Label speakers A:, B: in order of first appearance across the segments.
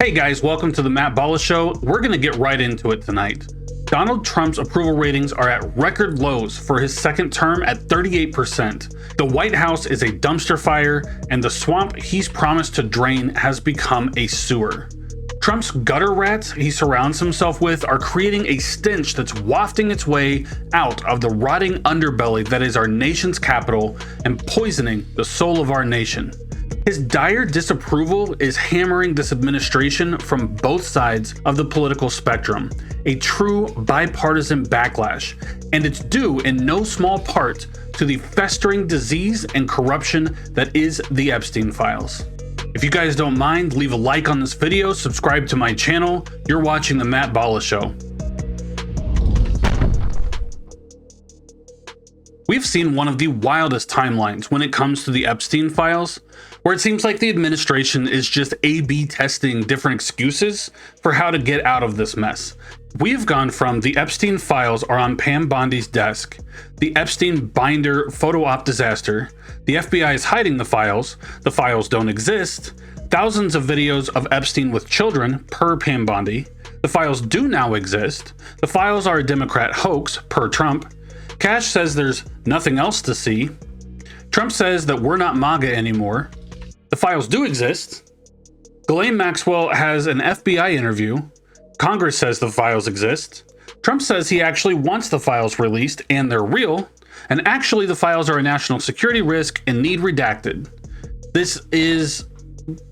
A: Hey guys, welcome to the Matt Balla Show. We're going to get right into it tonight. Donald Trump's approval ratings are at record lows for his second term at 38%. The White House is a dumpster fire, and the swamp he's promised to drain has become a sewer. Trump's gutter rats he surrounds himself with are creating a stench that's wafting its way out of the rotting underbelly that is our nation's capital and poisoning the soul of our nation. His dire disapproval is hammering this administration from both sides of the political spectrum, a true bipartisan backlash, and it's due in no small part to the festering disease and corruption that is the Epstein files. If you guys don't mind, leave a like on this video, subscribe to my channel. You're watching the Matt Balla Show. We've seen one of the wildest timelines when it comes to the Epstein files, where it seems like the administration is just A/B testing different excuses for how to get out of this mess. We've gone from the Epstein files are on Pam Bondi's desk, the Epstein binder photo op disaster, the FBI is hiding the files don't exist, thousands of videos of Epstein with children per Pam Bondi, the files do now exist, the files are a Democrat hoax per Trump, Cash says there's nothing else to see, Trump says that we're not MAGA anymore, the files do exist, Ghislaine Maxwell has an FBI interview, Congress says the files exist, Trump says he actually wants the files released and they're real, and actually the files are a national security risk and need redacted. This is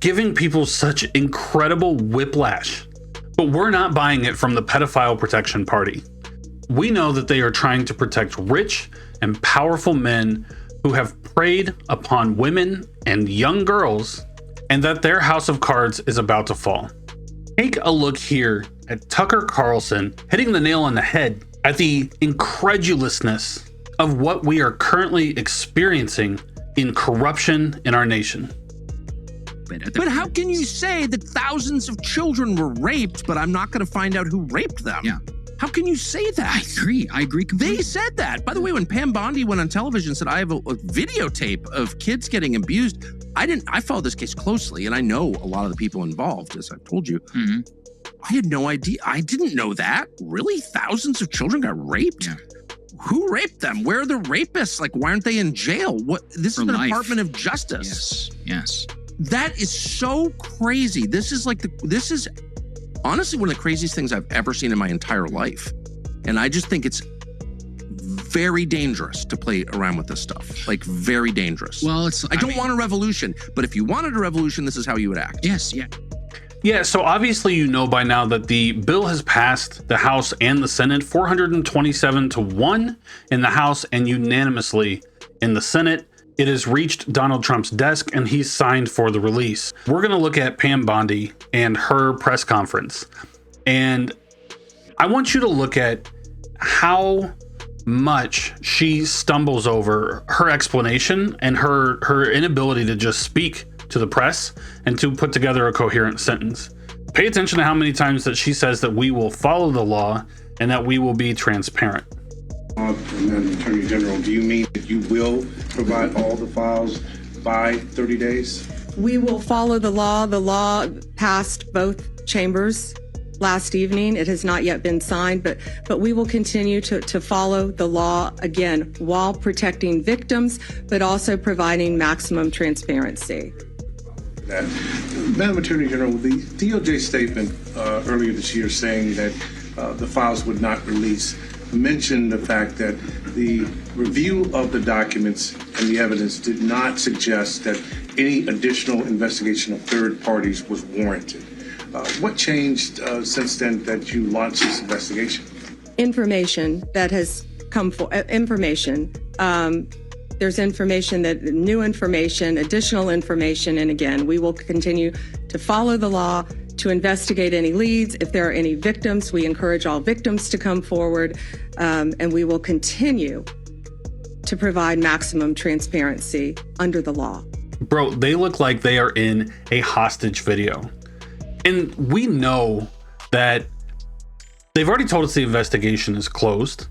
A: giving people such incredible whiplash, but we're not buying it from the pedophile protection party. We know that they are trying to protect rich and powerful men who have preyed upon women and young girls, and that their house of cards is about to fall. Take a look here at Tucker Carlson hitting the nail on the head at the incredulousness of what we are currently experiencing in corruption in our nation.
B: But how can you say that thousands of children were raped, but I'm not going to find out who raped them?
C: Yeah.
B: How can you say that?
C: I agree completely.
B: They said that. By the way, when Pam Bondi went on television and said, I have a videotape of kids getting abused, I followed this case closely, and I know a lot of the people involved, as I've told you.
C: Mm-hmm.
B: I had no idea. I didn't know that. Really? Thousands of children got raped?
C: Yeah.
B: Who raped them? Where are the rapists? Like, why aren't they in jail? This is the Department of Justice.
C: Yes.
B: That is so crazy. This is honestly one of the craziest things I've ever seen in my entire life. And I just think it's very dangerous to play around with this stuff. Like, very dangerous.
C: Well,
B: I don't want a revolution, but if you wanted a revolution, this is how you would act.
C: Yes, yeah.
A: Yeah, so obviously you know by now that the bill has passed the House and the Senate 427-1 in the House and unanimously in the Senate. It has reached Donald Trump's desk and he's signed for the release. We're going to look at Pam Bondi and her press conference. And I want you to look at how much she stumbles over her explanation and her inability to just speak to the press and to put together a coherent sentence. Pay attention to how many times that she says that we will follow the law and that we will be transparent.
D: And then Attorney General, do you mean that you will provide all the files by 30 days?
E: We will follow the law. The law passed both chambers last evening. It has not yet been signed, but we will continue to follow the law, again, while protecting victims, but also providing maximum transparency.
D: Madam Attorney General, the DOJ statement earlier this year saying that the files would not release mentioned the fact that the review of the documents and the evidence did not suggest that any additional investigation of third parties was warranted. What changed since then that you launched this investigation?
E: Information that has come for information. There's information new information, additional information, and again, we will continue to follow the law, to investigate any leads. If there are any victims, we encourage all victims to come forward, and we will continue to provide maximum transparency under the law.
A: Bro, they look like they are in a hostage video. And we know that they've already told us the investigation is closed.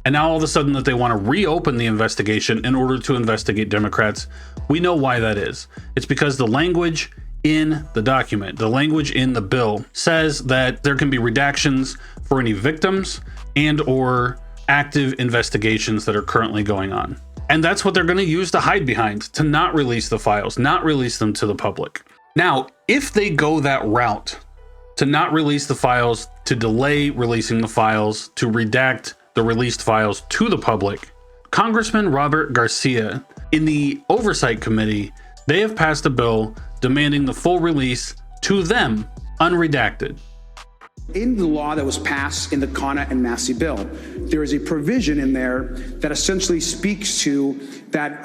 A: And now all of a sudden that they want to reopen the investigation in order to investigate Democrats. We know why that is. It's because the language in the document. The language in the bill says that there can be redactions for any victims and or active investigations that are currently going on. And that's what they're going to use to hide behind, to not release the files, not release them to the public. Now, if they go that route, to not release the files, to delay releasing the files, to redact the released files to the public, Congressman Robert Garcia in the Oversight Committee, they have passed a bill demanding the full release to them, unredacted.
C: In the law that was passed in the Connor and Massey bill, there is a provision in there that essentially speaks to that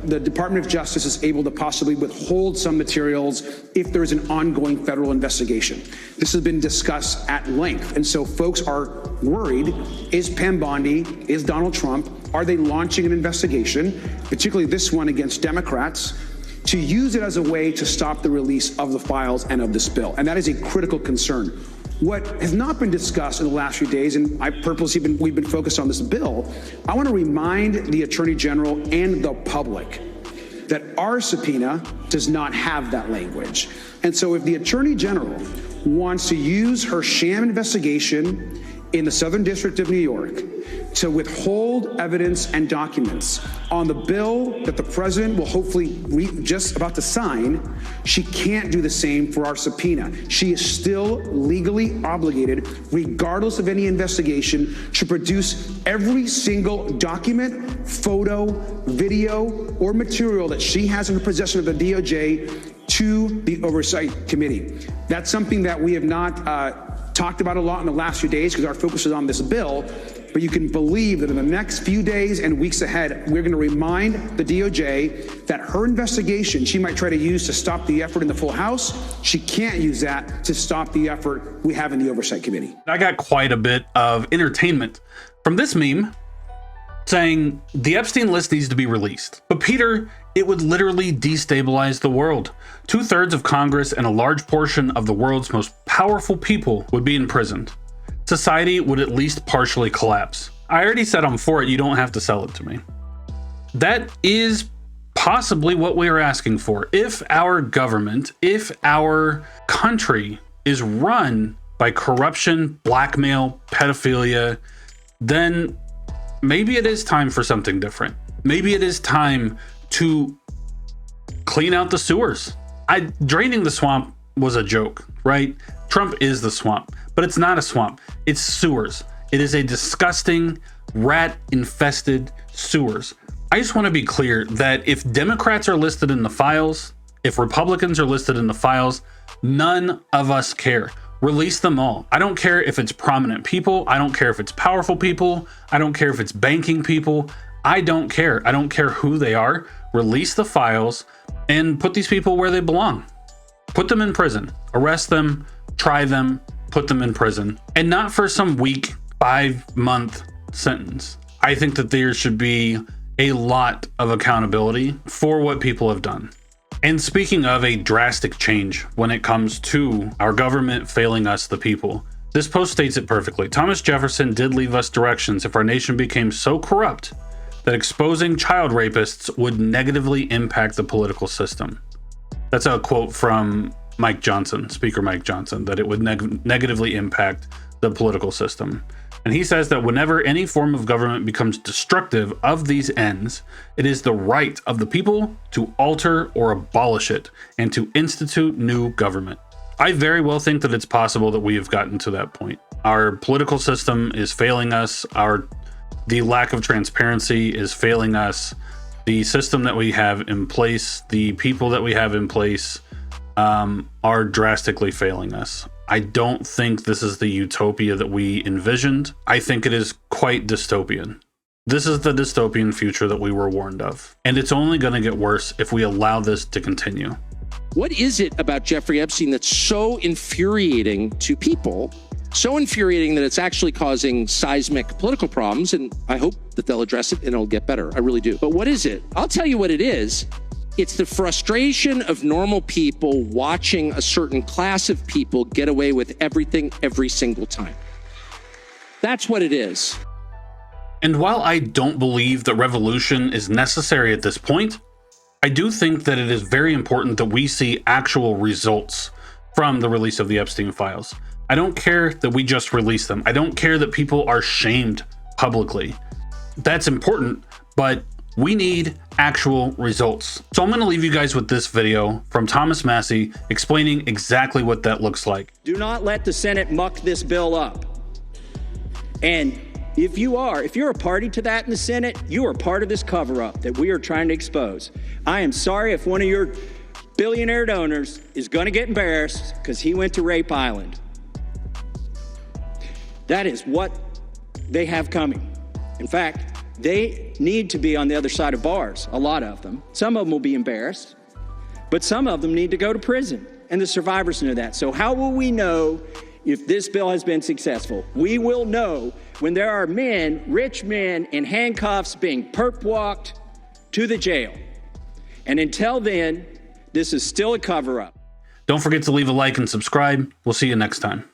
C: the Department of Justice is able to possibly withhold some materials if there is an ongoing federal investigation. This has been discussed at length, and so folks are worried, is Pam Bondi, is Donald Trump, are they launching an investigation, particularly this one against Democrats, to use it as a way to stop the release of the files and of this bill? And that is a critical concern. What has not been discussed in the last few days, and we've been focused on this bill, I want to remind the Attorney General and the public that our subpoena does not have that language. And so if the Attorney General wants to use her sham investigation in the Southern District of New York to withhold evidence and documents on the bill that the president will hopefully just about to sign, she can't do the same for our subpoena. She is still legally obligated, regardless of any investigation, to produce every single document, photo, video, or material that she has in her possession of the DOJ to the Oversight Committee. That's something that we have not talked about a lot in the last few days because our focus is on this bill. But you can believe that in the next few days and weeks ahead, we're going to remind the DOJ that her investigation she might try to use to stop the effort in the full House, she can't use that to stop the effort we have in the Oversight Committee.
A: I got quite a bit of entertainment from this meme saying the Epstein list needs to be released. But Peter, it would literally destabilize the world. 2/3 of Congress and a large portion of the world's most powerful people would be imprisoned. Society would at least partially collapse. I already said I'm for it. You don't have to sell it to me. That is possibly what we are asking for. If our government, if our country is run by corruption, blackmail, pedophilia, then maybe it is time for something different. Maybe it is time to clean out the sewers. Draining the swamp was a joke, right? Trump is the swamp, but it's not a swamp. It's sewers. It is a disgusting, rat-infested sewers. I just want to be clear that if Democrats are listed in the files, if Republicans are listed in the files, none of us care. Release them all. I don't care if it's prominent people. I don't care if it's powerful people. I don't care if it's banking people. I don't care. I don't care who they are. Release the files and put these people where they belong. Put them in prison. Arrest them. Try them. Put them in prison. And not for some weak 5-month sentence. I think that there should be a lot of accountability for what people have done. And speaking of a drastic change when it comes to our government failing us, the people, this post states it perfectly. Thomas Jefferson did leave us directions if our nation became so corrupt that exposing child rapists would negatively impact the political system. That's a quote from Mike Johnson, Speaker Mike Johnson, that it would negatively impact the political system. And he says that whenever any form of government becomes destructive of these ends, it is the right of the people to alter or abolish it and to institute new government. I very well think that it's possible that we have gotten to that point. Our political system is failing us. The lack of transparency is failing us. The system that we have in place, the people that we have in place, are drastically failing us. I don't think this is the utopia that we envisioned. I think it is quite dystopian. This is the dystopian future that we were warned of. And it's only going to get worse if we allow this to continue.
B: What is it about Jeffrey Epstein that's so infuriating to people? So infuriating that it's actually causing seismic political problems. And I hope that they'll address it and it'll get better. I really do. But what is it? I'll tell you what it is. It's the frustration of normal people watching a certain class of people get away with everything every single time. That's what it is.
A: And while I don't believe that revolution is necessary at this point, I do think that it is very important that we see actual results from the release of the Epstein files. I don't care that we just release them. I don't care that people are shamed publicly. That's important, but we need actual results. So I'm going to leave you guys with this video from Thomas Massey explaining exactly what that looks like.
F: Do not let the Senate muck this bill up. And if you're a party to that in the Senate, you are part of this cover-up that we are trying to expose. I am sorry if one of your billionaire donors is going to get embarrassed because he went to Rape Island. That is what they have coming. In fact, they need to be on the other side of bars, a lot of them. Some of them will be embarrassed, but some of them need to go to prison, and the survivors know that. So how will we know if this bill has been successful? We will know when there are men, rich men in handcuffs being perp walked to the jail. And until then, this is still a cover-up.
A: Don't forget to leave a like and subscribe. We'll see you next time.